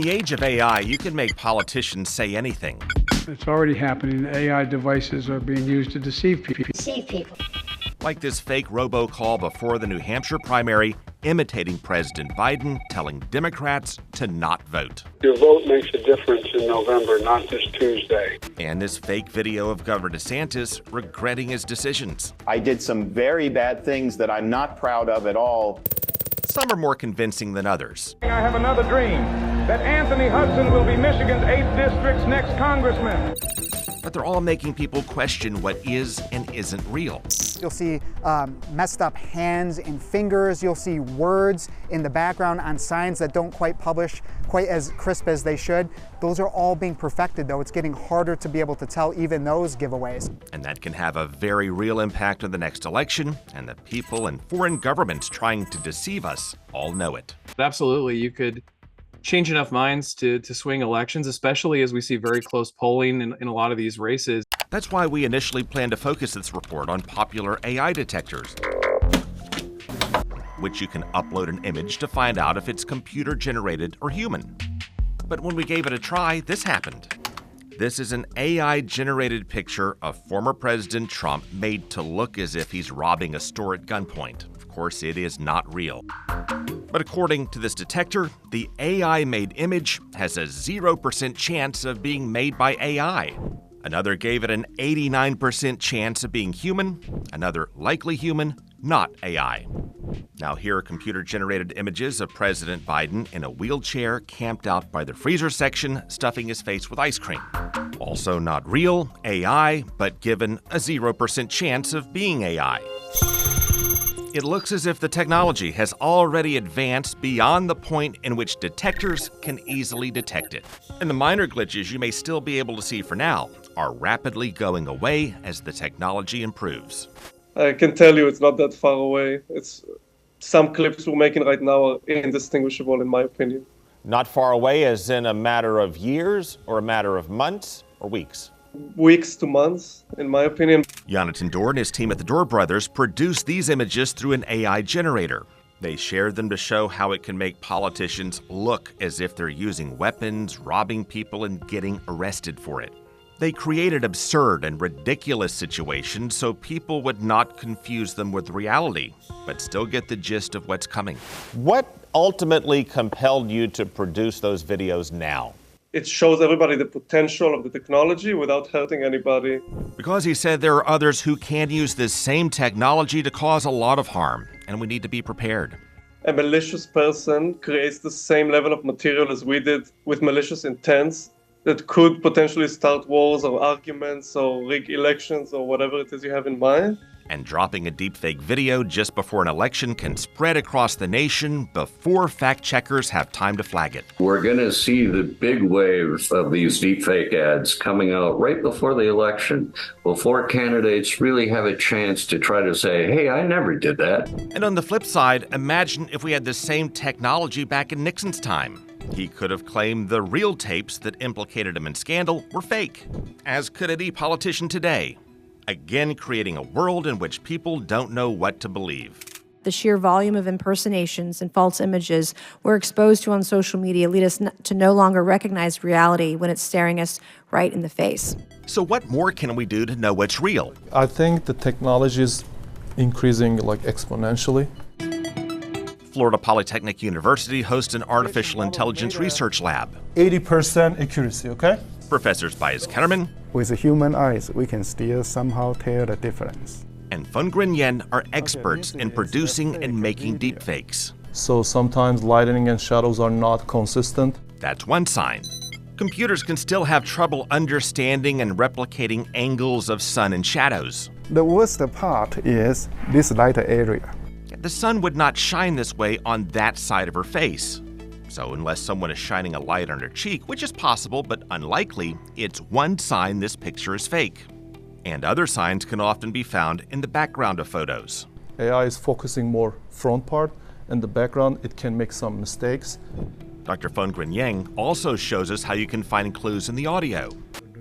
the age of AI, you can make politicians say anything. It's already happening. AI devices are being used to deceive people. Like this fake robocall before the New Hampshire primary, imitating President Biden, telling Democrats to not vote. Your vote makes a difference in November, not this Tuesday. And this fake video of Governor DeSantis regretting his decisions. I did some very bad things that I'm not proud of at all. Some are more convincing than others. I have another dream, that Anthony Hudson will be Michigan's 8th district's next congressman. But they're all making people question what is and isn't real. You'll see messed up hands and fingers. You'll see words in the background on signs that don't quite publish quite as crisp as they should. Those are all being perfected, though. It's getting harder to be able to tell even those giveaways. And that can have a very real impact on the next election, and the people and foreign governments trying to deceive us all know it. Absolutely, you could change enough minds to swing elections, especially as we see very close polling in a lot of these races. That's why we initially planned to focus this report on popular AI detectors, which you can upload an image to find out if it's computer-generated or human. But when we gave it a try, this happened. This is an AI-generated picture of former President Trump made to look as if he's robbing a store at gunpoint. Of course, it is not real. But according to this detector, the AI-made image has a 0% chance of being made by AI. Another gave it an 89% chance of being human, another likely human, not AI. Now here are computer-generated images of President Biden in a wheelchair camped out by the freezer section, stuffing his face with ice cream. Also not real, AI, but given a 0% chance of being AI. It looks as if the technology has already advanced beyond the point in which detectors can easily detect it. And the minor glitches you may still be able to see for now are rapidly going away as the technology improves. I can tell you it's not that far away. Some clips we're making right now are indistinguishable in my opinion. Not far away as in a matter of years or a matter of months or weeks? Weeks to months, in my opinion. Jonathan Dorr and his team at the Dorr Brothers produced these images through an AI generator. They shared them to show how it can make politicians look as if they're using weapons, robbing people, and getting arrested for it. They created absurd and ridiculous situations so people would not confuse them with reality, but still get the gist of what's coming. What ultimately compelled you to produce those videos now? It shows everybody the potential of the technology without hurting anybody. Because he said there are others who can use this same technology to cause a lot of harm, and we need to be prepared. A malicious person creates the same level of material as we did with malicious intents that could potentially start wars or arguments or rig elections or whatever it is you have in mind. And dropping a deepfake video just before an election can spread across the nation before fact-checkers have time to flag it. We're going to see the big waves of these deepfake ads coming out right before the election, before candidates really have a chance to try to say, hey, I never did that. And on the flip side, imagine if we had the same technology back in Nixon's time. He could have claimed the real tapes that implicated him in scandal were fake, as could any politician today. Again, creating a world in which people don't know what to believe. The sheer volume of impersonations and false images we're exposed to on social media lead us to no longer recognize reality when it's staring us right in the face. So what more can we do to know what's real? I think the technology is increasing exponentially. Florida Polytechnic University hosts an artificial intelligence research lab. 80% accuracy, okay? Professors Baez Kennerman with human eyes, we can still somehow tell the difference. And Fun Nguyen Yen are experts in producing and making deepfakes. So sometimes lighting and shadows are not consistent. That's one sign. Computers can still have trouble understanding and replicating angles of sun and shadows. The worst part is this light area. The sun would not shine this way on that side of her face. So unless someone is shining a light on her cheek, which is possible but unlikely, it's one sign this picture is fake. And other signs can often be found in the background of photos. AI is focusing more front part, and the background, it can make some mistakes. Dr. Fun Nguyen Yen also shows us how you can find clues in the audio.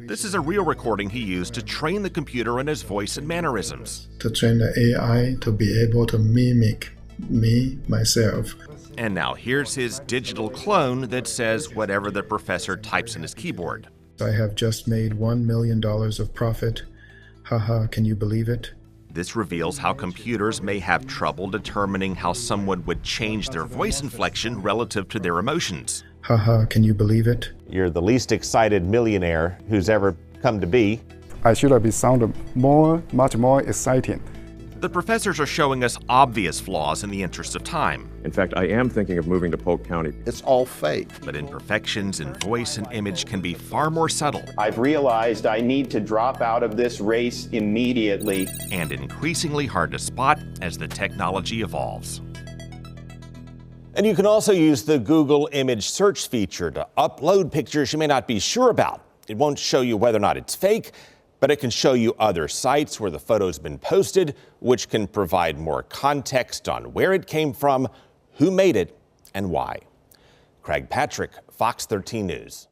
This is a real recording he used to train the computer on his voice and mannerisms. To train the AI to be able to mimic me, myself. And now here's his digital clone that says whatever the professor types in his keyboard. I have just made $1 million of profit. Haha, can you believe it? This reveals how computers may have trouble determining how someone would change their voice inflection relative to their emotions. Haha, can you believe it? You're the least excited millionaire who's ever come to be. I should be sounded much more exciting. The professors are showing us obvious flaws in the interest of time. In fact, I am thinking of moving to Polk County. It's all fake. But imperfections in voice and image can be far more subtle. I've realized I need to drop out of this race immediately. And increasingly hard to spot as the technology evolves. And you can also use the Google image search feature to upload pictures you may not be sure about. It won't show you whether or not it's fake, but it can show you other sites where the photo's been posted, which can provide more context on where it came from, who made it, and why. Craig Patrick, Fox 13 News.